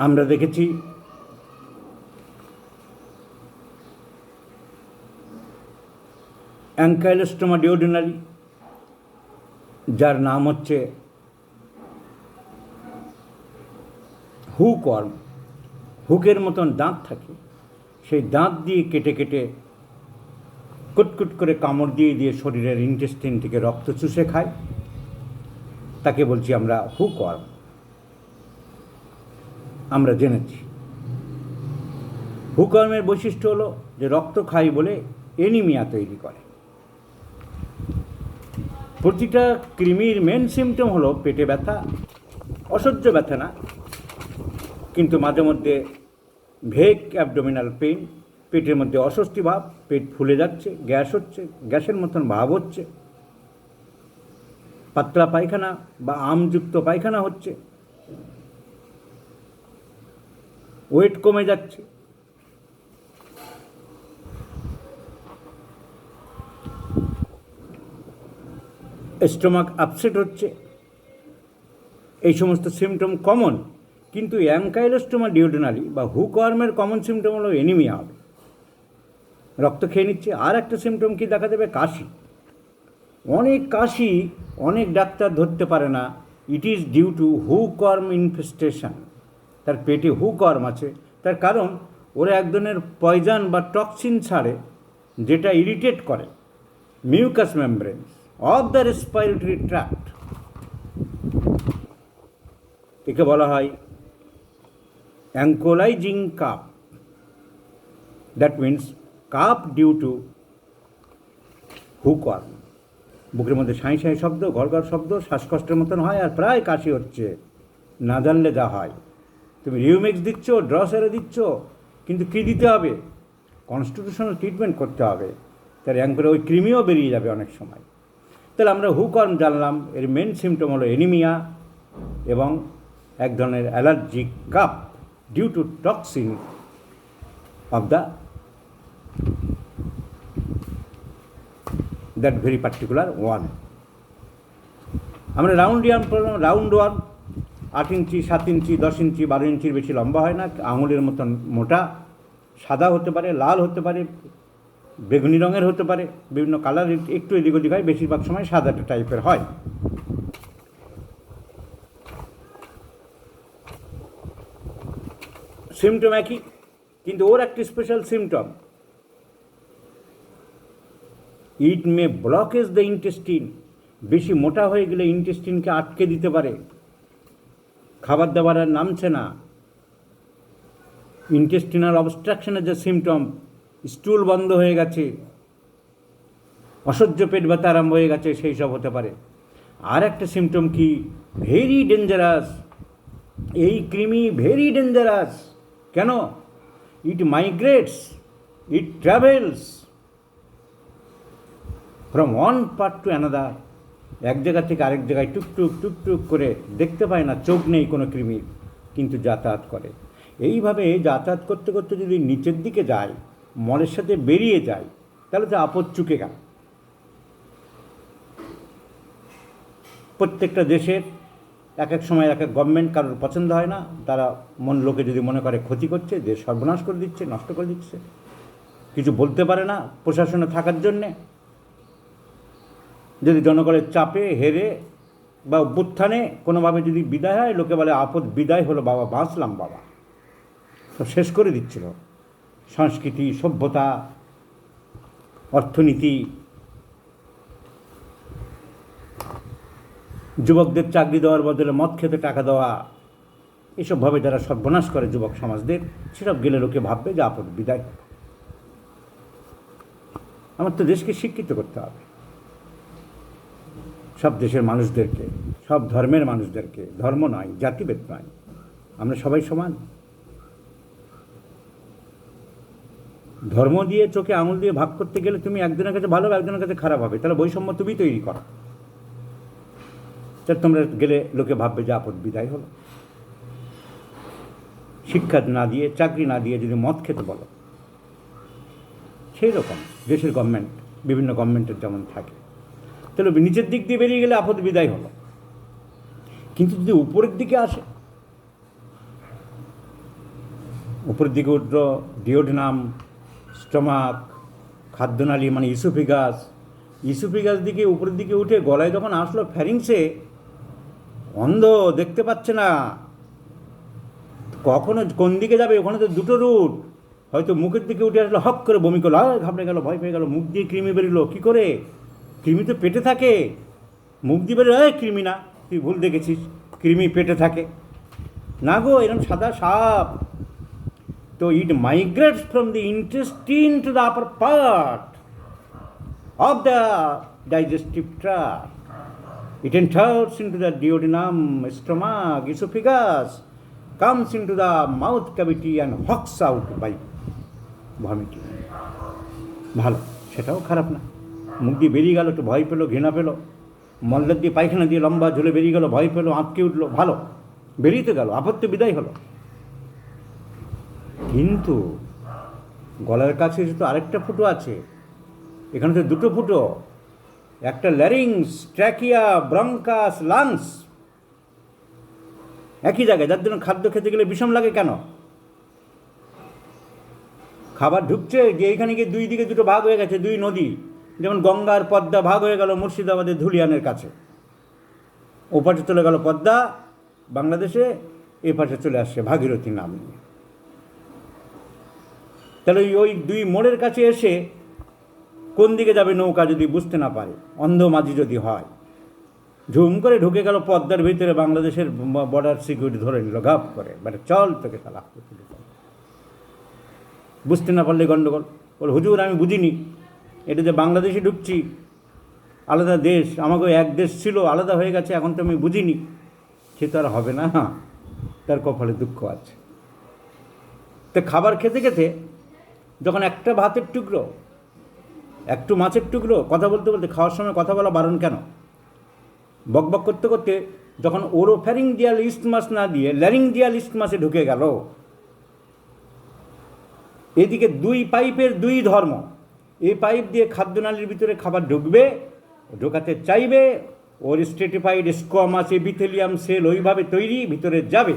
আমরা দেখেছি অ্যাঙ্কাইলোস্টোমা ডিওডিনালি, যার নাম হচ্ছে হুকওয়ার্ম। হুকের মতন দাঁত থাকে, সেই দাঁত দিয়ে কেটে কেটে কুটকুট করে কামড় দিয়ে দিয়ে শরীরের ইন্টেস্টিন থেকে রক্ত চুষে খায়, তাকে বলছি আমরা হুকওয়ার্ম। আমরা জেনেছি হুকওয়ার্মের বৈশিষ্ট্য হলো যে রক্ত খায় বলে এনিমিয়া তৈরি করে। প্রতিটা কৃমির মেন সিমটম হলো পেটে ব্যথা, অসহ্য ব্যথা না, কিন্তু মাঝে মধ্যে ভেগ অ্যাবডোমিনাল পেইন, পেটের মধ্যে অস্বস্তি ভাব, পেট ফুলে যাচ্ছে, গ্যাস হচ্ছে, গ্যাসের মতন ভাব হচ্ছে, পাতলা পায়খানা বা আমযুক্ত পায়খানা হচ্ছে, ওয়েট কমে যাচ্ছে, স্টোমাক আপসেট হচ্ছে, এই সমস্ত সিমটম কমন। কিন্তু অ্যাঙ্কাইলোস্টোমা ডিওডিনালি বা হুকওয়ার্মের কমন সিমটম হলো এনিমিয়া হবে, রক্ত খেয়ে নিচ্ছে। আর একটা সিমটম কি দেখা দেবে? কাশি। অনেক কাশি অনেক ডাক্তার ধরতে পারে না, it is due to hookworm infestation. তার পেটে হুকওয়ার্ম আছে, তার কারণ ওরা এক ধরনের পয়জন বা টক্সিন ছাড়ে, যেটা ইরিটেট করে mucous membranes of the respiratory tract. একে বলা হয় ankylosing cough. That means cough due to hookworm. বুকের মধ্যে সাঁই সাঁই শব্দ, ঘর শব্দ, শ্বাসকষ্টের মতন হয়, আর প্রায় কাশি হচ্ছে। না জানলে যা হয়, তুমি রিউমেক্স দিচ্ছ, ড্রসেরে দিচ্ছ, কিন্তু কী দিতে হবে? কনস্টিটিউশনাল ট্রিটমেন্ট করতে হবে, তার করে ওই কৃমিও বেরিয়ে যাবে অনেক সময়। তাহলে আমরা হুকওয়ার্ম জানলাম, এর মেন সিমটম হলো এনিমিয়া এবং এক ধরনের allergic cough due to toxin of that very particular one. আমরা round worm 8 inch, 7 inch, 10 inch, 12 ইঞ্চির বেশি লম্বা হয় না, আঙুলের মতন মোটা, সাদা হতে পারে, লাল হতে পারে, বেগুনি রঙের হতে পারে, বিভিন্ন কালার একটু এদিক ওদিক হয়, বেশিরভাগ সময় সাদাটা টাইপের হয়। সিমটম একই, কিন্তু ওর একটি special symptom, it May blockage the intestine. বেশি মোটা হয়ে গেলে ইন্টেস্টিনকে আটকে দিতে পারে, খাবার দাবার আর নামছে না। ইন্টেস্টিনাল অবস্ট্রাকশনের যে সিমটম, স্টুল বন্ধ হয়ে গেছে, অসহ্য পেট ব্যথা আরম্ভ হয়ে গেছে, সেই সব হতে পারে। আর একটা সিমটম কি? Very dangerous. এই কৃমি ভেরি ডেঞ্জারাস। কেন? It migrates, it travels from one part to another. এক জায়গা থেকে আরেক জায়গায় টুকটুক টুকটুক করে, দেখতে পায় না, চোখ নেই কোনো কৃমির, কিন্তু যাতায়াত করে। এইভাবে যাতায়াত করতে করতে যদি নিচের দিকে যায়, মলের সাথে বেরিয়ে যায়, তাহলে তো আপদ চুকে গেল। প্রত্যেকটা দেশের এক এক সময় এক এক গভর্নমেন্ট কারোর পছন্দ হয় না, তারা লোকে যদি মনে করে ক্ষতি করছে, দেশ সর্বনাশ করে দিচ্ছে, নষ্ট করে দিচ্ছে, কিছু বলতে পারে না প্রশাসনে থাকার জন্যে। যদি জনগণের চাপে হেরে বা অভ্যুত্থানে কোনোভাবে যদি বিদায় হয়, লোকে বলে আপদ বিদায় হলো বাবা, বাঁচলাম বাবা। সব শেষ করে দিচ্ছিল সংস্কৃতি, সভ্যতা, অর্থনীতি। যুবকদের চাকরি দেওয়ার বদলে মদ খেতে টাকা দেওয়া, এসবভাবে যারা সর্বনাশ করে যুবক সমাজদের, সেসব গেলে লোকে ভাববে যে আপদ বিদায়। আমার তো দেশকে শিক্ষিত করতে হবে, সব দেশের মানুষদেরকে, সব ধর্মের মানুষদেরকে, ধর্ম নয়, জাতিভেদ নয়, আমরা সবাই সমান। ধর্ম দিয়ে চোখে আঙুল দিয়ে ভাগ করতে গেলে তুমি একজনের কাছে ভালো হবে, একজনের কাছে খারাপ হবে, তাহলে বৈষম্য তুমি তৈরি করো। তাহলে তোমরা গেলে লোকে ভাববে যে আপদ বিদায় হলো। শিক্ষা না দিয়ে, চাকরি না দিয়ে যদি মদ খেতে বলো, সেই রকম দেশের গভর্নমেন্ট, বিভিন্ন গভর্নমেন্টের যেমন থাকে, তাহলে নিচের দিক দিয়ে বেরিয়ে গেলে আপদ বিদায় হলো। কিন্তু যদি উপরের দিকে আসে, উপরের দিকে উঠল ডিওডেনাম, স্টমাক, খাদ্যনালী মানে ইসোফেগাস। ইসোফেগাস দিকে উপরের দিকে উঠে গলায় যখন আসলো ফ্যারিংসে, অন্ধ, দেখতে পাচ্ছে না কখনো কোন দিকে যাবে, ওখানে তো দুটো রুট। হয়তো মুখের দিকে উঠে আসলো, হক করে বমি করলো, ঘাবড়ে গেল, ভয় পেয়ে গেল, মুখ দিয়ে কৃমি বেরোলো। কী করে? কৃমি তো পেটে থাকে, মুখ দিয়ে বেরো, কৃমি না, তুই ভুল দেখেছিস, কৃমি পেটে থাকে না গো, এরকম সাদা সাপ। তো it migrates from the intestine to the upper part of the digestive tract. It enters into the duodenum, stomach, esophagus, comes into the mouth cavity and hawks out by vomiting. ভালো, সেটাও খারাপ না। মুখ দিয়ে বেরিয়ে গেল, একটু ভয় পেলো, ঘৃণা পেলো, মল্লের দিয়ে পায়খানা দিয়ে লম্বা ঝুলে বেরিয়ে গেল, ভয় পেলো, আঁতকে উঠলো, ভালো, বেরিয়ে গেল, আপত্তি বিদায় হলো। কিন্তু গলার কাছে তো আরেকটা ফুটো আছে, এখানে তো দুটো ফুটো, একটা ল্যারিংস, ট্র্যাকিয়া, ব্রঙ্কাস, লাংস, একই জায়গায়। যার জন্য খাদ্য খেতে গেলে বিষম লাগে কেন? খাবার ঢুকছে, যে এইখানে গিয়ে দুই দিকে দুটো ভাগ হয়ে গেছে, দুই নদী, যেমন গঙ্গা আর পদ্মা ভাগ হয়ে গেল মুর্শিদাবাদের ধুলিয়ানের কাছে। ওপাশে চলে গেল পদ্মা বাংলাদেশে, এ পাশে চলে আসছে ভাগীরথী নাম নিয়ে। তাহলে ওই দুই মোড়ের কাছে এসে কোন দিকে যাবে নৌকা যদি বুঝতে না পারে, অন্ধ মাঝি যদি হয়, ঝুম করে ঢুকে গেল পদ্মার ভিতরে, বাংলাদেশের বর্ডার সিকিউরিটি ধরে নিল ঘাপ করে, মানে চল তোকে তালা, বুঝতে না পারলে গণ্ডগোল। বল হুজুর আমি বুঝিনি, এটা যে বাংলাদেশে ঢুকছি, আলাদা দেশ, আমাকে এক দেশ ছিল আলাদা হয়ে গেছে, এখন তো আমি বুঝিনি। সে তো আর হবে না, তার কপালে দুঃখ আছে। তো খাবার খেতে খেতে যখন একটা ভাতের টুকরো, একটু মাছের টুকরো, কথা বলতে বলতে, খাওয়ার সময় কথা বলা বারণ কেন, বকবক করতে করতে যখন ওরোফ্যারিঞ্জিয়াল ইস্টমাস না দিয়ে ল্যারিঞ্জিয়াল ইস্টমাসে ঢুকে গেল, এদিকে দুই পাইপের দুই ধর্ম, এই পাইপ দিয়ে খাদ্যনালীর ভিতরে খাবার ঢুকবে, ঢোকাতে চাইবে, ওর স্ট্রেটিফাইড স্কোয়ামাস এপিথেলিয়াম সেল ওইভাবে তৈরি ভিতরে যাবে,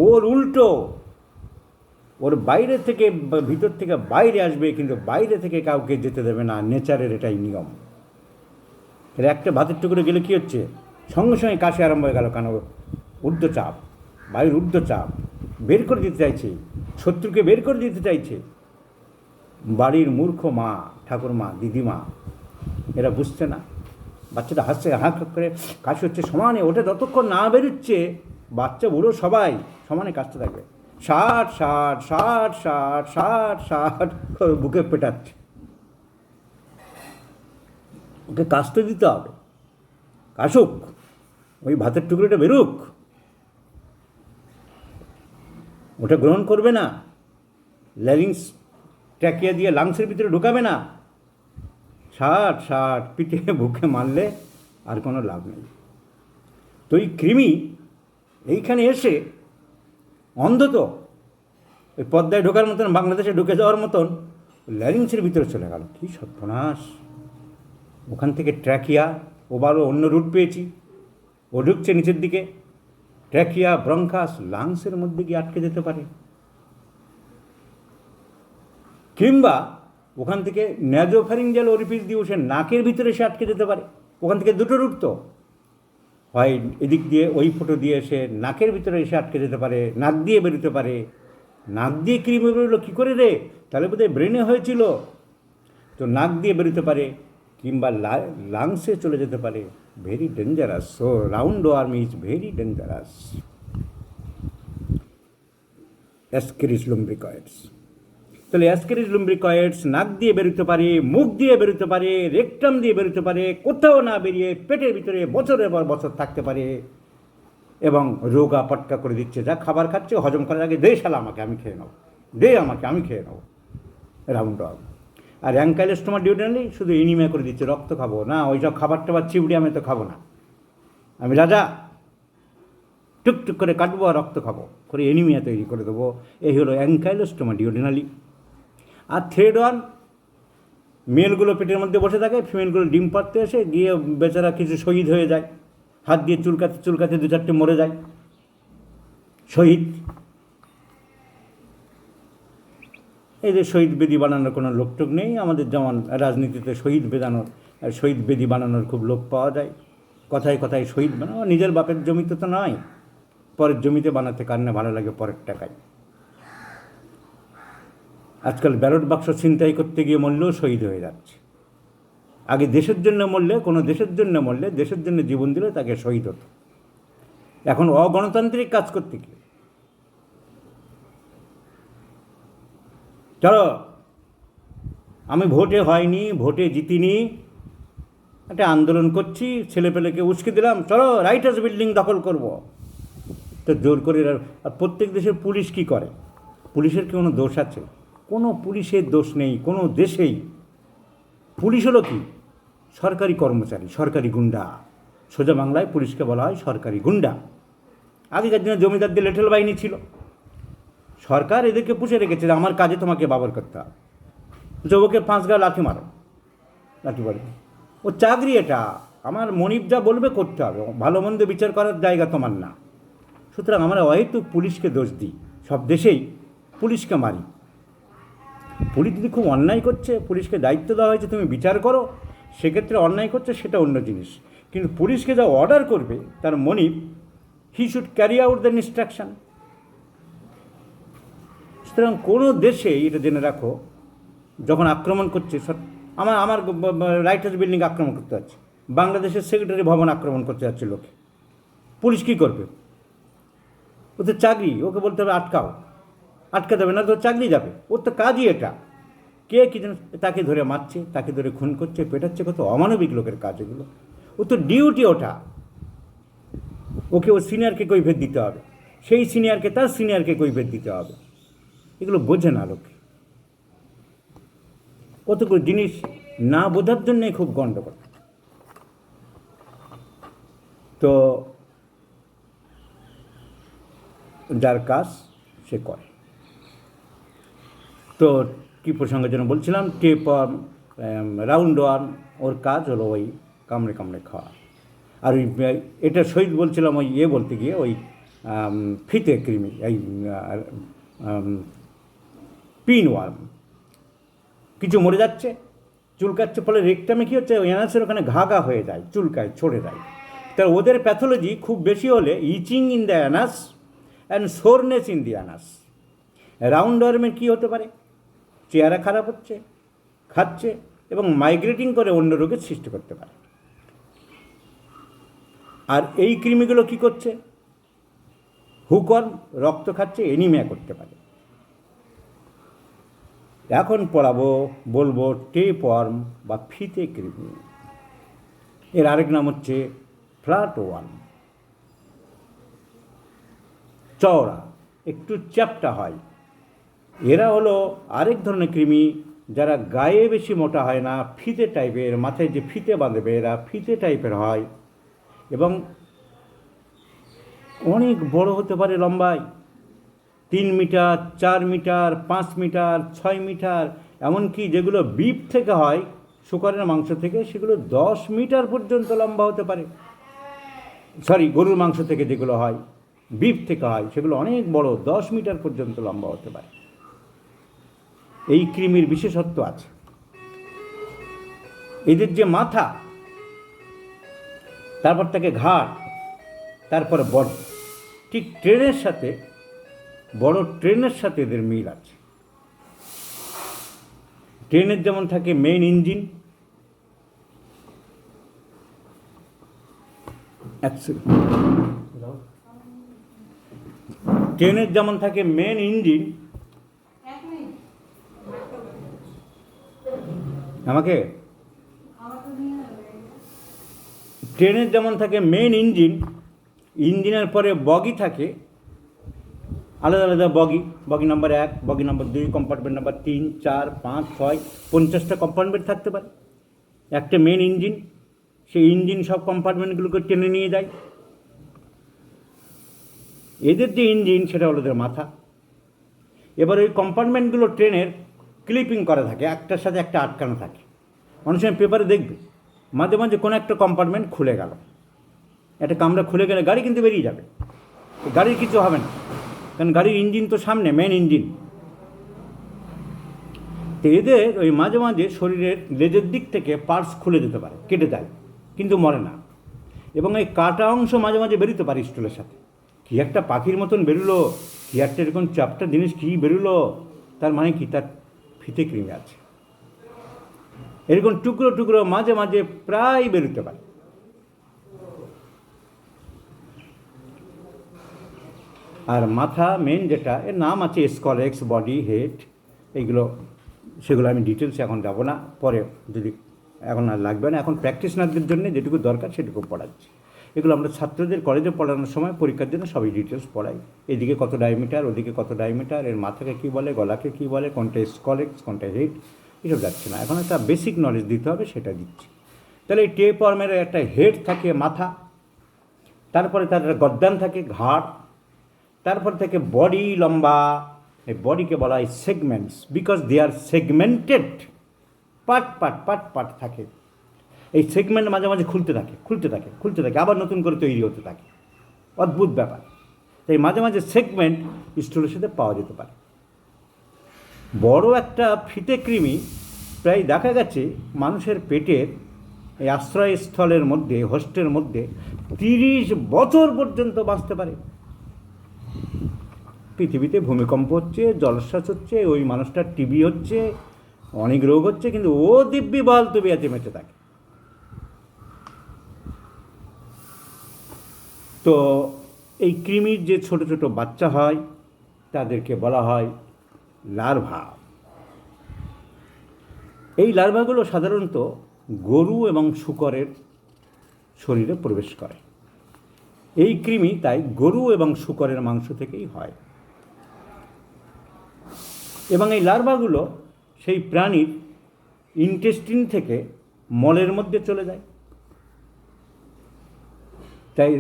ওর উল্টো ওর বাইরে থেকে ভিতর থেকে বাইরে আসবে, কিন্তু বাইরে থেকে কাউকে যেতে দেবে না, নেচারের এটাই নিয়ম। এর একটা ভাতের টুকরো গেলে কী হচ্ছে, সঙ্গে সঙ্গে কাশি আরম্ভ হয়ে গেল, কেন? ঊর্ধ্বচাপ, বায়ুর ঊর্ধ্বচাপ বের করে দিতে চাইছে, শত্রুকে বের করে দিতে চাইছে। বাড়ির মূর্খ মা, ঠাকুরমা, দিদিমা, এরা বুঝছে না। বাচ্চাটা হাসছে, হাঁক করে কাশি হচ্ছে, সমানে ওটা যতক্ষণ না বেরোচ্ছে, বাচ্চা বুড়ো সবাই সমানে কাশতে থাকবে, 60 60 60 60 60 60 বুকে পেটাচ্ছে। ওকে কাশতে দিতে হবে, কাশুক, ওই ভাতের টুকরোটা বেরুক, ওটা গ্রহণ করবে না, ল্যারিংস ট্র্যাকিয়া দিয়ে লাংসের ভিতরে ঢোকাবে না। 60 60 পিঠে বুকে মারলে আর কোনো লাভ নেই। তো এই কৃমি এইখানে এসে অন্ধ তো, ওই পদ্মায় ঢোকার মতন, বাংলাদেশে ঢুকে যাওয়ার মতন ল্যারিংসের ভিতরে চলে গেল। কী সর্বনাশ! ওখান থেকে ট্র্যাকিয়া, ওবারও অন্য রুট পেয়েছি, ও ঢুকছে নিচের দিকে, ট্র্যাকিয়া, ব্রঙ্কাস, লাংসের মধ্যে গিয়ে আটকে যেতে পারে, কিংবা ওখান থেকে ন্যাজোফ্যারিঞ্জিয়াল ওরিফিস দিয়ে সে নাকের ভিতরে সে আটকে যেতে পারে। ওখান থেকে দুটো রুট তো, হয় এদিক দিয়ে ওই ফুটো দিয়ে সে নাকের ভিতরে এসে আটকে যেতে পারে, নাক দিয়ে বেরোতে পারে। নাক দিয়ে কৃমি বেরোলো কী করে রে? তাহলে বোধহয় ব্রেনে হয়েছিল। তো নাক দিয়ে বেরোতে পারে, কিংবা লাংসে চলে যেতে পারে। Very dangerous. So roundworm is very dangerous. Ascaris lumbricoides. তাহলে অ্যাসকেরিস লুম্ব্রিকয়েডস নাক দিয়ে বেরোতে পারে, মুখ দিয়ে বেরোতে পারে, রেকটাম দিয়ে বেরোতে পারে, কোথাও না বেরিয়ে পেটের ভিতরে বছরের পর বছর থাকতে পারে, এবং রোগা পটকা করে দিচ্ছে। যা খাবার খাচ্ছে হজম করার আগে, দে শালা আমাকে, আমি খেয়ে নেবো, দে আমাকে, আমি খেয়ে নেবো, রাউন্ড ওয়ার্ম। আর অ্যাঙ্কাইলোস্টোমা ডিউডেনালি শুধু এনিমিয়া করে দিচ্ছে, রক্ত খাবো না, ওই সব খাবার টাবার চিবড়ি আমি তো খাবো না, আমি রাজা, টুকটুক করে কাটবো আর রক্ত খাবো করে এনিমিয়া তৈরি করে দেবো। এই হলো অ্যাঙ্কাইলোস্টোমা ডিউডেনালি। আর থ্রেড ওয়ান, মেলগুলো পেটের মধ্যে বসে থাকে, ফিমেলগুলো ডিম পাড়তে এসে গিয়ে বেচারা কিছু শহীদ হয়ে যায়, হাত দিয়ে চুলকাতে চুলকাতে 2-4টে মরে যায়, শহীদ। এদের শহীদ বেদি বানানোর কোনো লোকটোক নেই। আমাদের যেমন রাজনীতিতে শহীদ বেদি বানানোর খুব লোক পাওয়া যায়, কথায় কথায় শহীদ বানানো। নিজের বাপের জমিতে তো নয়, পরের জমিতে বানাতে কার না ভালো লাগে, পরের টাকায়। আজকাল ব্যালট বাক্স ছিনতাই করতে গিয়ে মরলেও শহীদ হয়ে যাচ্ছে। আগে দেশের জন্য মরলে, কোনো দেশের জন্য মরলে, দেশের জন্য জীবন দিলে তাকে শহীদ হতো। এখন অগণতান্ত্রিক কাজ করতে গিয়ে চলো আমি ভোটে হয়নি, ভোটে জিতিনি, একটা আন্দোলন করছি, ছেলেপেলেকে উস্কে দিলাম, চলো রাইটার্স বিল্ডিং দখল করব, তো জোর করে। আর প্রত্যেক দেশের পুলিশ কি করে? পুলিশের কি কোনো দোষ আছে? কোনো পুলিশের দোষ নেই কোনো দেশেই। পুলিশ হলো কি? সরকারি কর্মচারী, সরকারি গুন্ডা। সোজা বাংলায় পুলিশকে বলা হয় সরকারি গুন্ডা। আগেকার দিনে জমিদারদের লেঠেল বাহিনী ছিল, সরকার এদেরকে পুষে রেখেছে যে আমার কাজে তোমাকে ব্যবহার করতে হবে। ওকে 5 গা লাঠি মারো, লাঠি মারো, ও চাকরি, এটা আমার মনিব যা বলবে করতে হবে, ভালো মন্দ বিচার করার জায়গা তোমার না। সুতরাং আমরা অহেতুক পুলিশকে দোষ দিই, সব দেশেই পুলিশকে মারি। পুলিশ যদি খুব অন্যায় করছে, পুলিশকে দায়িত্ব দেওয়া হয়েছে তুমি বিচার করো, সেক্ষেত্রে অন্যায় করছে সেটা অন্য জিনিস। কিন্তু পুলিশকে যা অর্ডার করবে তার মনিব, he should carry out the instruction. সুতরাং কোনো দেশে এটা জেনে রাখো, যখন আক্রমণ করছে, আমার রাইটার্স বিল্ডিং আক্রমণ করতে যাচ্ছে, বাংলাদেশের সেক্রেটারি ভবন আক্রমণ করতে যাচ্ছে লোকে, পুলিশ কী করবে? ও তো চাকরি, ওকে বলতে হবে আটকাও, আটকে দেবে না তো চাকরি যাবে, ওর তো কাজই এটা। কে কী যেন তাকে ধরে মারছে, তাকে ধরে খুন করছে, পেটাচ্ছে, কত অমানবিক লোকের কাজ এগুলো। ও তো ডিউটি ওটা, ওকে ও সিনিয়রকে কৈফিয়ত দিতে হবে, সেই সিনিয়রকে তার সিনিয়রকে কৈফিয়ত দিতে হবে। এগুলো বোঝে না লোকে। কতগুলো জিনিস না বোঝার জন্যই খুব গণ্ডগোল। তো যার কাজ সে করে। তো কী প্রসঙ্গের জন্য বলছিলাম, টেপ রাউন্ড ওয়ান, ওর কাজ হলো ওই কামড়ে কামড়ে খাওয়া। আর ওই এটা শহীদ বলছিলাম, ওই বলতে গিয়ে ওই ফিতে কৃমি, এই পিন ওয়ার্ম, কিছু মরে যাচ্ছে, চুলকাচ্ছে, ফলে রেকটামে কী হচ্ছে, ওই অ্যানাসের ওখানে ঘা হয়ে যায়, চুলকায়, ছড়ে যায়। তার ওদের প্যাথোলজি খুব বেশি হলে itching in the anus and soreness in the anus. Round ওয়ার্মের কী হতে পারে? চেহারা খারাপ হচ্ছে, খাচ্ছে এবং মাইগ্রেটিং করে অন্য রোগের সৃষ্টি করতে পারে। আর এই কৃমিগুলো কী করছে? হুকওয়ার্ম, রক্ত খাচ্ছে, এনিমিয়া করতে পারে। এখন বলবো টেপওয়ার্ম বা ফিতে কৃমি। এর আরেক নাম হচ্ছে ফ্ল্যাট ওয়ার্ম। চওড়া, একটু চ্যাপ্টা হয়। এরা হলো আরেক ধরনের কৃমি, যারা গায়ে বেশি মোটা হয় না, ফিতে টাইপের, মাথায় যে ফিতে বাঁধবে এরা ফিতে টাইপের হয় এবং অনেক বড় হতে পারে লম্বায়, 3 মিটার, 4 মিটার, 5 মিটার, 6 মিটার, এমনকি যেগুলো বিফ থেকে হয়, শূকরের মাংস থেকে, সেগুলো 10 মিটার পর্যন্ত লম্বা হতে পারে। গরুর মাংস থেকে যেগুলো হয়, বিফ থেকে হয়, সেগুলো অনেক বড়, 10 মিটার পর্যন্ত লম্বা হতে পারে। এই কৃমির বিশেষত্ব আছে। এদের যে মাথা, তারপর থাকে ঘাড়, তারপরে বডি, ঠিক ট্রেনের সাথে, বড় ট্রেনের সাথে এদের মিল আছে। ট্রেনের যেমন থাকে মেইন ইঞ্জিন, ট্রেনের যেমন থাকে মেন ইঞ্জিন, আমাকে ট্রেনের যেমন থাকে মেন ইঞ্জিন, ইঞ্জিনের পরে বগি থাকে, আলাদা আলাদা বগি নাম্বার 1, বগি নাম্বার 2, কম্পার্টমেন্ট নাম্বার 3, 4, 5, 6, 50টা কম্পার্টমেন্ট থাকতে পারে একটা মেন ইঞ্জিন। সেই ইঞ্জিন সব কম্পার্টমেন্টগুলোকে টেনে নিয়ে যায়। এদের যে ইঞ্জিন, সেটা হলো এদের মাথা। এবার ওই কম্পার্টমেন্টগুলো ট্রেনের ক্লিপিং করা থাকে, একটার সাথে একটা আটকানো থাকে। অনেক সময় পেপারে দেখবে মাঝে মাঝে কোনো একটা কম্পার্টমেন্ট খুলে গেল, একটা কামরা খুলে গেলে গাড়ি কিন্তু বেরিয়ে যাবে, গাড়ির কিছু হবে না, কারণ গাড়ির ইঞ্জিন তো সামনে, মেন ইঞ্জিন। তো এদের ওই মাঝে মাঝে শরীরের লেজের দিক থেকে পার্টস খুলে যেতে পারে, কেটে যায়, কিন্তু মরে না। এবং এই কাটা অংশ মাঝে মাঝে বেরোতে পারে স্টুলের সাথে। কী একটা পাখির মতন বেরোলো, কী একটা এরকম চাপটা জিনিস কী বেরোলো, তার মানে কি, তার ফিতে কৃমি আছে। এরকম টুকরো টুকরো মাঝে মাঝে প্রায় বেরোতে পারে। আর মাথা মেন যেটা, এর নাম আছে স্কলেক্স, বডি, হেড, এইগুলো, সেগুলো আমি ডিটেলসে এখন যাব না, পরে যদি, এখন আর লাগবে না। এখন প্র্যাকটিশনারদের জন্য যেটুকু দরকার সেটুকু পড়াচ্ছি। এগুলো আমরা ছাত্রদের কলেজে পড়ানোর সময় পরীক্ষার জন্য সবই ডিটেলস পড়াই। এদিকে কত ডায়ামিটার, ওদিকে কত ডায়ামিটার, এর মাথাকে কী বলে, গলাকে কী বলে, কোনটা স্কলেক্স, কোনটা হেড, এসব যাচ্ছে না। এখন একটা বেসিক নলেজ দিতে হবে, সেটা দিচ্ছি। তাহলে এই টেপওয়ার্মের একটা হেড থাকে, মাথা, তারপরে তার গদ্দান থাকে, ঘাড়, তারপর থেকে বডি লম্বা। এই বডিকে বলা হয় segments, because they are segmented, part part part part থাকে। এই সেগমেন্ট মাঝে মাঝে খুলতে থাকে, খুলতে থাকে, খুলতে থাকে, আবার নতুন করে তৈরি হতে থাকে। অদ্ভুত ব্যাপার। তাই মাঝে মাঝে সেগমেন্ট স্টুলের সাথে পাওয়া যেতে পারে। বড় একটা ফিতে কৃমি প্রায় দেখা গেছে মানুষের পেটের এই আশ্রয়স্থলের মধ্যে, হোস্টের মধ্যে 30 বছর পর্যন্ত বাঁচতে পারে। পৃথিবীতে ভূমিকম্প হচ্ছে, জলোচ্ছ্বাস হচ্ছে, ওই মানুষটার টিবি হচ্ছে, অনেক রোগ হচ্ছে, কিন্তু ও দিব্যি বল তবি আছে, বেঁচে থাকে। তো এই কৃমির যে ছোট ছোট বাচ্চা হয় তাদেরকে বলা হয় লার্ভা। এই লার্ভাগুলো সাধারণত গরু এবং শূকরের শরীরে প্রবেশ করে। এই কৃমি তাই গরু এবং শূকরের মাংস থেকেই হয়। এবং এই লার্ভাগুলো সেই প্রাণীর ইন্টেস্টিন থেকে মলের মধ্যে চলে যায়। তাই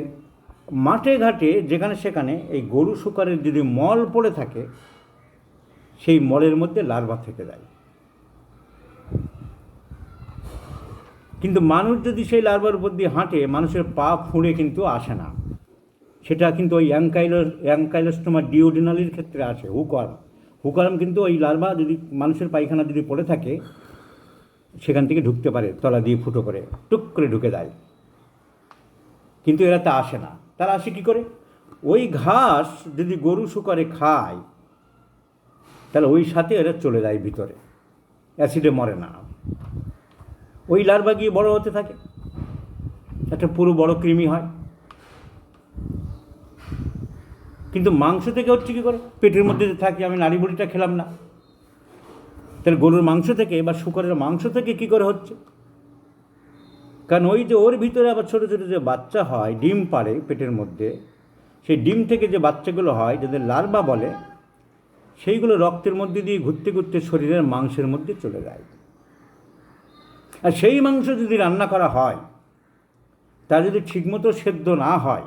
মাঠে ঘাটে যেখানে সেখানে এই গরু শূকরের যদি মল পড়ে থাকে, সেই মলের মধ্যে লার্ভা থেকে যায়। কিন্তু মানুষ যদি সেই লার্ভার উপর দিয়ে হাঁটে, মানুষের পা ফুঁড়ে কিন্তু আসে না। সেটা কিন্তু ওই অ্যাঙ্কাইলোস্টোমা ডিওডিনালির ক্ষেত্রে আসে, হুকওয়ার্ম কিন্তু ওই লার্ভা যদি মানুষের পায়খানা যদি পড়ে থাকে, সেখান থেকে ঢুকতে পারে, তলা দিয়ে ফুটো করে টুক করে ঢুকে যায়। কিন্তু এরা তা আসে না। তারা আসে কী করে? ওই ঘাস যদি গরু শূকরে খায়, তাহলে ওই সাথে এরা চলে যায় ভিতরে, অ্যাসিডে মরে না। ওই লার্ভা গিয়ে বড় হতে থাকে, একটা পুরো বড় কৃমি হয়। কিন্তু মাংস থেকে হচ্ছে কী করে? পেটের মধ্যে থাকে, আমি নাড়ি বুড়িটা খেলাম না, তাহলে গরুর মাংস থেকে বা শূকরের মাংস থেকে কী করে হচ্ছে? কারণ ওই যে ওর ভিতরে আবার ছোটো ছোটো যে বাচ্চা হয়, ডিম পাড়ে পেটের মধ্যে, সেই ডিম থেকে যে বাচ্চাগুলো হয়, যাদের লার্ভা বলে, সেইগুলো রক্তের মধ্যে দিয়ে ঘুরতে ঘুরতে শরীরের মাংসের মধ্যে চলে যায়। আর সেই মাংস যদি রান্না করা হয়, তা যদি ঠিকমতো সেদ্ধ না হয়,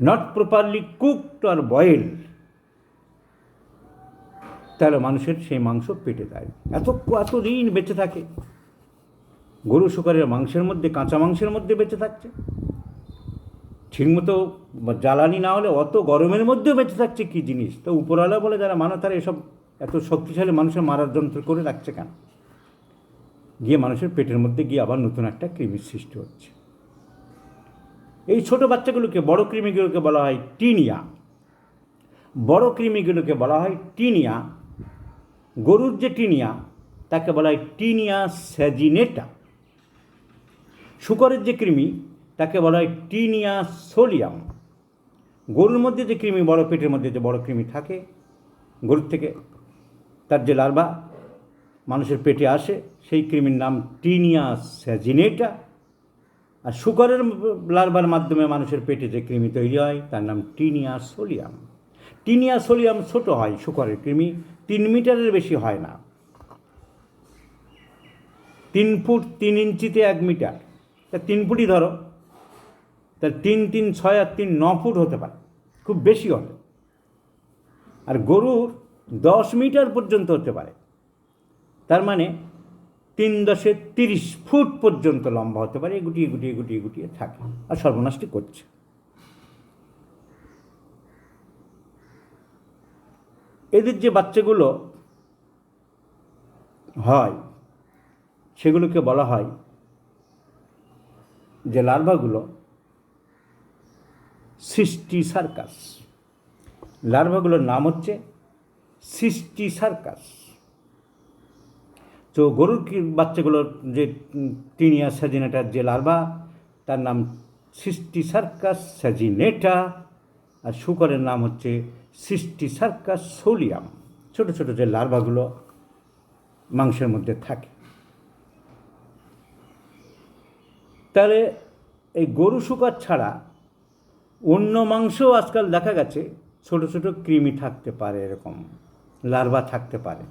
not properly cooked or boiled, তাহলে মানুষের সেই মাংস পেটে যায়। এতদিন বেঁচে থাকে। গরু শূকরের মাংসের মধ্যে, কাঁচা মাংসের মধ্যে বেঁচে থাকছে, ঠিকমতো জ্বালানি না হলে অত গরমের মধ্যেও বেঁচে থাকছে। কী জিনিস! তো উপরওয়ালা বলে যারা মানে, তারা এসব এত শক্তিশালী মানুষের মারার যন্ত্র করে রাখছে কেন? গিয়ে মানুষের পেটের মধ্যে গিয়ে আবার নতুন একটা কৃমির সৃষ্টি হচ্ছে। এই ছোট বাচ্চাগুলোকে, বড় কৃমিগুলোকে বলা হয় টিনিয়া। বড় কৃমিগুলোকে বলা হয় টিনিয়া। গরুর যে টিনিয়া, তাকে বলা হয় টিনিয়া স্যাজিনেটা। শূকরের যে কৃমি, তাকে বলা হয় টিনিয়া সোলিয়াম। গরুর মধ্যে যে কৃমি, বড় পেটের মধ্যে যে বড় কৃমি থাকে গরুর থেকে, তার যে লার্ভা মানুষের পেটে আসে, সেই কৃমির নাম টিনিয়া স্যাজিনেটা। আর শূকরের লার্ভার মাধ্যমে মানুষের পেটে যে কৃমি তৈরি হয়, তার নাম টিনিয়া সোলিয়াম। টিনিয়া সোলিয়াম ছোট হয়, শূকরের কৃমি 3 মিটারের বেশি হয় না। 3 ফুট 3 ইঞ্চিতে 1 মিটার, তা 3 ফুটই ধরো, তা 3 3 6 আর 3 9 ফুট হতে পারে, খুব বেশি হবে। আর গরুর 10 মিটার পর্যন্ত হতে পারে, তার মানে 3 10 30 ফুট পর্যন্ত লম্বা হতে পারে। গুটিয়ে গুটিয়ে গুটিয়ে গুটিয়ে থাকে আর সর্বনাশটি করছে। এদের যে বাচ্চাগুলো হয় সেগুলোকে বলা হয় যে লার্ভাগুলো সিস্টিসার্কাস। লার্ভাগুলোর নাম হচ্ছে সিস্টিসার্কাস। তো গরুর বাচ্চাগুলোর যে টিনিয়া স্যাজিনেটার যে লার্ভা, তার নাম সিস্টিসার্কাস স্যাজিনেটা, আর শূকরের নাম হচ্ছে সিস্টিসার্কাস সোলিয়াম। ছোটো ছোটো যে লার্ভাগুলো মাংসের মধ্যে থাকে। তাহলে এই গরু শুকর ছাড়া অন্য মাংসও আজকাল দেখা গেছে ছোটো ছোটো কৃমি থাকতে পারে, এরকম লার্ভা থাকতে পারে।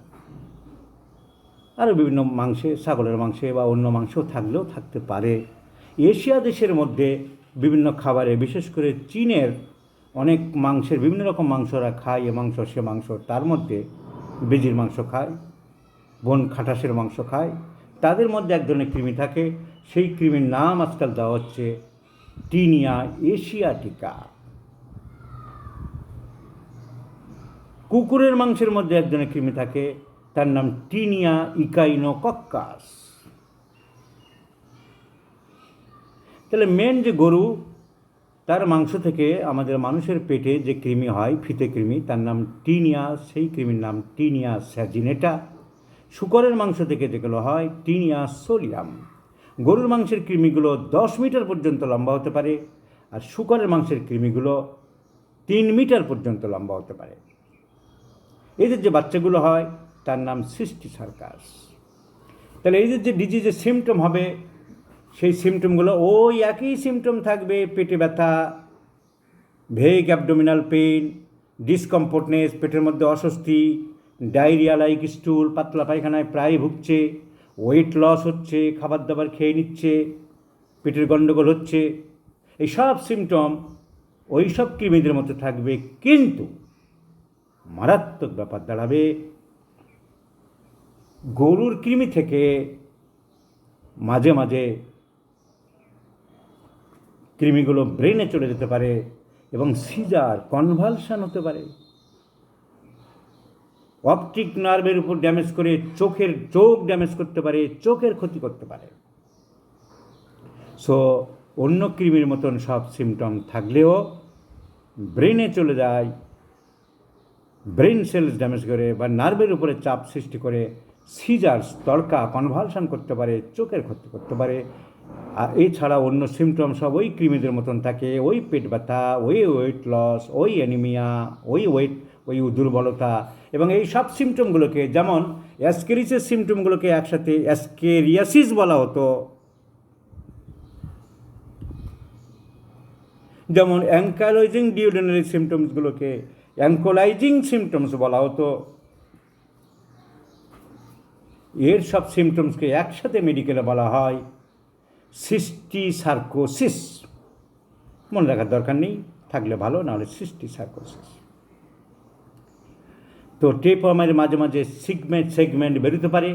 আরও বিভিন্ন মাংসে, ছাগলের মাংসে বা অন্য মাংসও থাকলেও থাকতে পারে। এশিয়া দেশের মধ্যে বিভিন্ন খাবারে, বিশেষ করে চীনের অনেক মাংসের, বিভিন্ন রকম মাংসরা খায়, এ মাংস সে মাংস, তার মধ্যে বেজির মাংস খায়, বন খাটাসের মাংস খায়। তাদের মধ্যে এক ধরনের কৃমি থাকে, সেই কৃমির নাম আজকাল দেওয়া হচ্ছে টিনিয়া এশিয়াটিকা। কুকুরের মাংসের মধ্যে এক ধরনের কৃমি থাকে, তার নাম টিনিয়া ইকাইনোকক্কাস। তাহলে মেন যে গরু, তার মাংস থেকে আমাদের মানুষের পেটে যে কৃমি হয়, ফিতে কৃমি, তার নাম টিনিয়া, সেই কৃমির নাম টিনিয়া স্যাজিনেটা। শূকরের মাংস থেকে যেগুলো হয় টিনিয়া সোলিয়াম। গরুর মাংসের কৃমিগুলো 10 মিটার পর্যন্ত লম্বা হতে পারে, আর শূকরের মাংসের কৃমিগুলো 3 মিটার পর্যন্ত লম্বা হতে পারে। এদের যে বাচ্চাগুলো হয় তার নাম সিস্টিসার্কাস। তাহলে এদের যে ডিজিজের সিমটম হবে, সেই সিমটমগুলো ওই একই সিমটম থাকবে: পেটে ব্যথা, ভেগ অ্যাবডোমিনাল পেইন, ডিসকমফোর্টনেস, পেটের মধ্যে অস্বস্তি, ডায়রিয়া লাইক স্টুল, পাতলা পায়খানায় প্রায় ভুগছে, ওয়েট লস হচ্ছে, খাবার দাবার খেয়ে নিচ্ছে, পেটের গণ্ডগোল হচ্ছে। এই সব সিমটম ওই সব কৃমিদের মতো থাকবে, কিন্তু মারাত্মক ব্যাপার দাঁড়াবে গরুর কৃমি থেকে মাঝে মাঝে কৃমিগুলো ব্রেনে চলে যেতে পারে এবং সিজার, কনভালশন হতে পারে। অপটিক নার্ভের উপর ড্যামেজ করে চোখ ড্যামেজ করতে পারে, চোখের ক্ষতি করতে পারে। সো অন্য কৃমির মতন সব সিমটম থাকলেও ব্রেনে চলে যায়, ব্রেন সেলস ড্যামেজ করে বা নার্ভের উপরে চাপ সৃষ্টি করে সিজার্স, তড়কা, কনভালশন করতে পারে, চোখের ক্ষতি করতে পারে। আর এছাড়া অন্য সিমটম সব ওই কৃমিদের মতন থাকে: ওই পেট ব্যথা, ওই ওয়েট লস, ওই অ্যানিমিয়া, ওই দুর্বলতা। এবং এই সব সিমটমগুলোকে, যেমন অ্যাসকেরিসের সিমটমগুলোকে একসাথে অ্যাসকেরিয়াসিস বলা হতো, যেমন অ্যাঙ্কাইলোজিং ডিউডেনারি সিমটমসগুলোকে অ্যাঙ্কোলাইজিং সিমটমস বলা হতো। এর সব সিমটমসকে একসাথে মেডিকেলে বলা হয় সিস্টিসার্কোসিস। মনে রাখার দরকার নেই, থাকলে ভালো, নাহলে সিস্টিসার্কোসিস। তো টেপওয়ার্মের মাঝে মাঝে সেগমেন্ট বেরোতে পারে,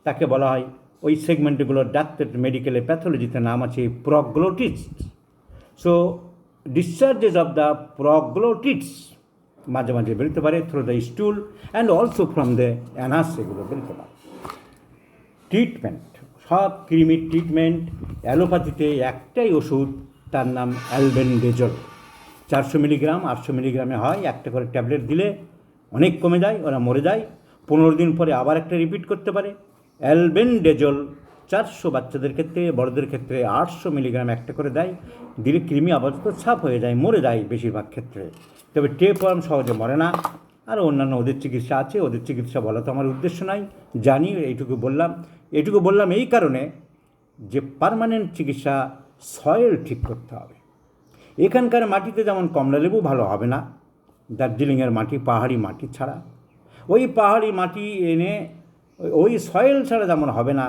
তাকে বলা হয়, ওই সেগমেন্টগুলোর ডাক্তার মেডিকেলে প্যাথোলজিতে নাম আছে প্রগ্লোটিডস। সো ডিসচার্জেস অফ দ্য প্রগ্লোটিডস মাঝে মাঝে বেরোতে পারে through the স্টুল and also from the Anas, এগুলো বেরোতে পারে। ট্রিটমেন্ট, সব কৃমির ট্রিটমেন্ট অ্যালোপ্যাথিতে একটাই ওষুধ, তার নাম অ্যালবেন্ডেজল। 400 মিলিগ্রাম 800 মিলিগ্রামে হয়, একটা করে ট্যাবলেট দিলে অনেক কমে যায়, ওরা মরে যায়। 15 দিন পরে আবার একটা রিপিট করতে পারে। অ্যালবেন্ডেজল 400, বাচ্চাদের ক্ষেত্রে, বড়দের ক্ষেত্রে 800 মিলিগ্রাম একটা করে দেয়, দিলে কৃমি আপাতত সাফ হয়ে যায়, মরে যায় বেশিরভাগ ক্ষেত্রে। তবে টেপওয়ার্ম সহজে মরে না। আর অন্যান্য ওদের চিকিৎসা আছে, ওদের চিকিৎসা বলা তো আমার উদ্দেশ্য নয়, জানি, এইটুকু বললাম এই কারণে যে পার্মানেন্ট চিকিৎসা সয়েল ঠিক করতে হবে। এখানকার মাটিতে যেমন কমলালেবু ভালো হবে না, দার্জিলিংয়ের মাটি, পাহাড়ি মাটি ছাড়া, ওই পাহাড়ি মাটি এনে ওই সয়েল ছাড়া যেমন হবে না,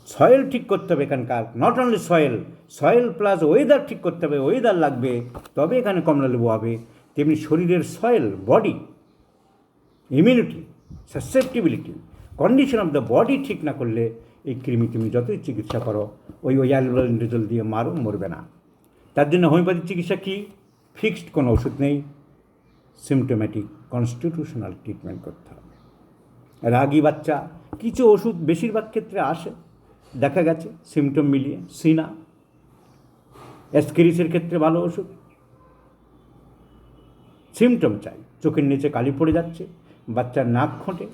সয়েল ঠিক করতে হবে এখানকার। Not only soil plus weather ঠিক করতে হবে, ওয়েদার লাগবে, তবে এখানে কমলালেবু হবে। তেমনি শরীরের soil, body, immunity, susceptibility, condition of the body ঠিক না করলে এই কৃমি তুমি যতই চিকিৎসা করো, ওই অ্যালবেন্ডেজল দিয়ে মারো, মরবে না। তার জন্য হোমিওপ্যাথি চিকিৎসা কি? ফিক্সড কোনো ওষুধ নেই, সিমটোম্যাটিক কনস্টিটিউশনাল ট্রিটমেন্ট করতে হবে। রাগী বাচ্চা, কিছু ওষুধ বেশিরভাগ ক্ষেত্রে আসে, দেখা গেছে সিমটম মিলিয়ে। সিনা, অ্যাসকেরিসের ক্ষেত্রে ভালো ওষুধ। সিমটম চাই, চোখের নিচে কালি পড়ে যাচ্ছে, বাচ্চার নাক খোঁটে,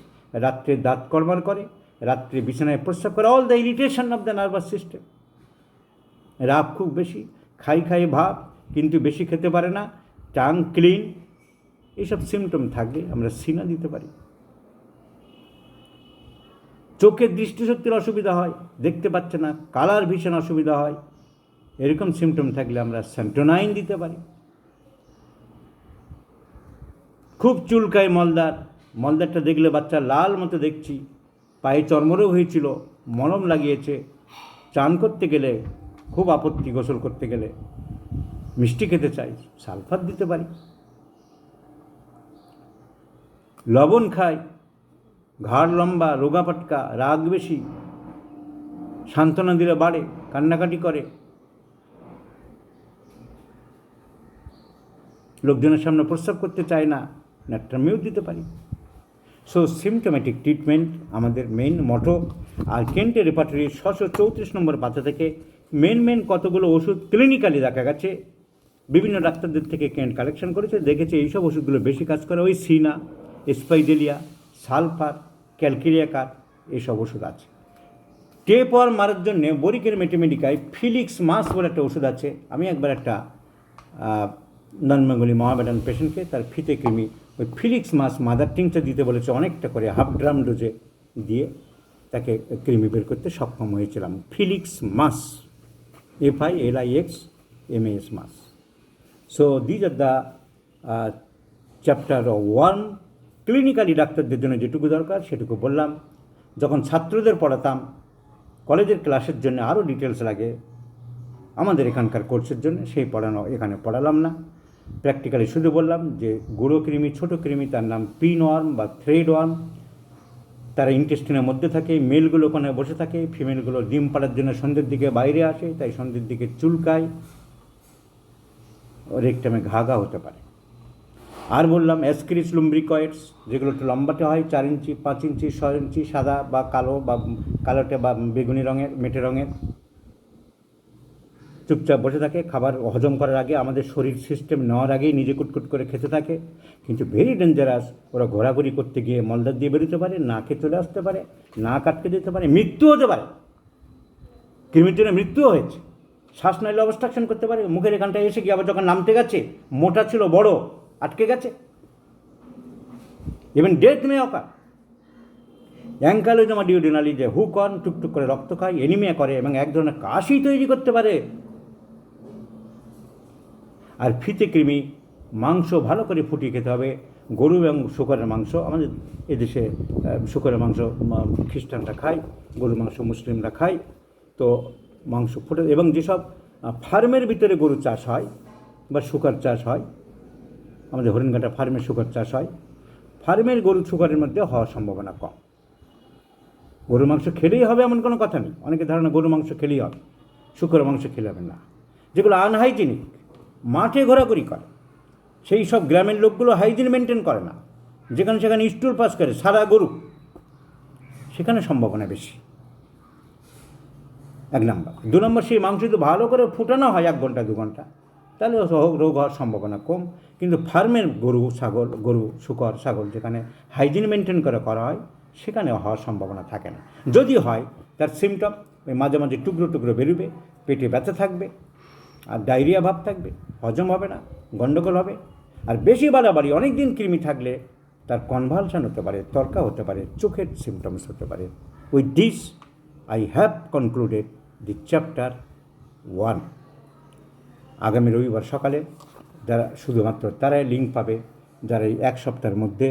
রাত্রে দাঁত কড়বার করে, রাত্রে বিছানায় প্রস্রাব করে, all the irritation of the nervous system. রাগ খুব বেশি, খাই খাই ভাব, কিন্তু বেশি খেতে পারে না, টাং ক্লিন, এইসব সিমটম থাকলে আমরা সিনা দিতে পারি। চোখের দৃষ্টিশক্তির অসুবিধা হয়, দেখতে পাচ্ছে না, কালার ভিশন অসুবিধা হয়, এরকম সিমটম থাকলে আমরা স্যান্টোনাইন দিতে পারি। খুব চুলকায় মলদার, মলদারটা দেখলে বাচ্চা লাল মতো দেখছি, পায়ে চর্মরোগ হয়েছিল, মলম লাগিয়েছে, চান করতে গেলে খুব আপত্তি, গোসল করতে গেলে মিষ্টি খেতে চাই, সালফার দিতে পারি। লবণ খায়, ঘাড় লম্বা, রোগা পাটকা, রাগ বেশি, সান্ত্বনা দিলে বাড়ে, কান্নাকাটি করে, লোকজনের সামনে প্রস্রাব করতে চায় না, ন্যাট্রামিউ দিতে পারি। সো সিমটোম্যাটিক ট্রিটমেন্ট আমাদের মেন মটো। আর কেন্টের রেপার্টরির 634 নম্বর পাতা থেকে মেন কতগুলো ওষুধ ক্লিনিক্যালি দেখা গেছে, বিভিন্ন ডাক্তারদের থেকে কেন্ট কালেকশন করেছে, দেখেছে এইসব ওষুধগুলো বেশি কাজ করে। ওই সিনা, স্পাইডেলিয়া, সালফার, ক্যালকেরিয়াকার, এইসব ওষুধ আছে। টেপ ওয়ার্ম মারার জন্যে বরিকের মেটিমেডিকায় ফিলিক্স মাস বলে একটা ওষুধ আছে। আমি একবার একটা নন বেঙ্গলি মহামেডান পেশেন্টকে তার ফিতে কৃমি ওই ফিলিক্স মাস মাদার টিংচার দিতে বলেছে, অনেকটা করে, হাফ ড্রাম ডোজে দিয়ে তাকে কৃমি বের করতে সক্ষম হয়েছিলাম। ফিলিক্স মাস, FILIXMAS মাস। So these are the chapter 1। Clinically ডাক্তারদের জন্য যেটুকু দরকার সেটুকু বললাম। যখন ছাত্রদের পড়াতাম, কলেজের ক্লাসের জন্য আরও ডিটেলস লাগে আমাদের এখানকার কোর্সের জন্য, সেই পড়ানো এখানে পড়ালাম না। প্র্যাকটিক্যালি শুধু বললাম যে গুঁড়ো কৃমি, ছোটো কৃমি, তার নাম পিন ওয়ার্ম বা থ্রেড ওয়ার্ম, তারা ইন্টেস্টিনের মধ্যে থাকে, মেলগুলো ওখানে বসে থাকে, ফিমেলগুলো ডিম পাড়ার জন্য সন্ধ্যের দিকে বাইরে আসে, তাই সন্ধ্যের দিকে চুলকায়, রেকটামে ঘা হতে পারে। আর বললাম অ্যাসকেরিস লুম্ব্রিকয়েডস, যেগুলো একটু লম্বাটে হয়, 4 ইঞ্চি, 5 ইঞ্চি, 6 ইঞ্চি, সাদা বা কালো বা কালোটে বা বেগুনি রঙের, মেটে রঙের, চুপচাপ বসে থাকে, খাবার হজম করার আগে, আমাদের শরীর সিস্টেম নেওয়ার আগেই নিজে কুটকুট করে খেতে থাকে, কিন্তু ভেরি ডেঞ্জারাস। ওরা ঘোরাঘুরি করতে গিয়ে মলদার দিয়ে বেরোতে পারে, নাকে চলে আসতে পারে, নাক আটকে দিতে পারে, মৃত্যু হতে পারে। কৃমির জন্য মৃত্যুও হয়েছে। শ্বাস নাইলে অবস্ট্রাকশন করতে পারে, মুখের এখানটায় এসে গিয়ে আবার যখন নামতে গেছে, মোটা ছিল, বড়, আটকে গেছে, ইভেন ডেথ মে অকার। অ্যাঙ্কাইলোজোমা ডিউওডেনালি যে হুক অন, টুকটুক করে রক্ত খায়, এনিমিয়া করে এবং এক ধরনের কাশি তৈরি করতে পারে। আর ফিতে কৃমি, মাংস ভালো করে ফুটিয়ে খেতে হবে, গরু এবং শূকরের মাংস। আমাদের এদেশে শূকরের মাংস খ্রিস্টানরা খায়, গরুর মাংস মুসলিমরা খায়। তো মাংস ফুটে, এবং যেসব ফার্মের ভিতরে গরু চাষ হয় বা শূকর চাষ হয়, আমাদের হরিণঘাটা ফার্মে শূকর চাষ হয়, ফার্মের গরু শূকরের মধ্যে হওয়ার সম্ভাবনা কম। গরুর মাংস খেলেই হবে এমন কোনো কথা নেই। অনেকে ধারণা গরুর মাংস খেলেই হবে, শূকরের মাংস খেলে হবে না। যেগুলো আনহাইজিনিক, মাঠে ঘোরাঘুরি করে, সেই সব গ্রামের লোকগুলো হাইজিন মেনটেন করে না, যেখানে সেখানে স্টুল পাস করে সারা গরু, সেখানে সম্ভাবনা বেশি। 1 নম্বর। 2 নম্বর, সেই মাংস যদি ভালো করে ফুটানো হয় 1 ঘন্টা 2 ঘন্টা, তাহলে রোগ হওয়ার সম্ভাবনা কম। কিন্তু ফার্মের গরু শূকর ছাগল যেখানে হাইজিন মেনটেন করে করা হয়, সেখানে হওয়ার সম্ভাবনা থাকে না। যদি হয়, তার সিমটম ওই মাঝে মাঝে টুকরো টুকরো বেরোবে, পেটে ব্যথা থাকবে, আর ডায়রিয়া ভাব থাকবে, হজম হবে না, গণ্ডগোল হবে। আর বেশি বাড়াবাড়ি অনেক দিন কৃমি থাকলে তার কনভালশন হতে পারে, তর্কা হতে পারে, চোখের সিমটমস হতে পারে। With this I have concluded the chapter 1। আগামী রবিবার সকালে যারা, শুধুমাত্র তারাই লিঙ্ক পাবে যারা এই 1 সপ্তাহের মধ্যে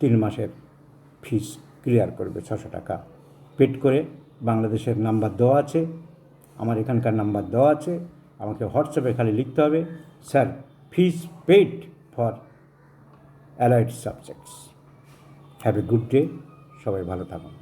3 মাসের ফিস ক্লিয়ার করবে। 600 টাকা পেড করে। বাংলাদেশের নাম্বার দেওয়া আছে, আমার এখানকার নাম্বার দেওয়া আছে। আমাকে হোয়াটসঅ্যাপে খালি লিখতে হবে, sir fees paid for allied subjects. Have a good day. সবাই ভালো থাকুন।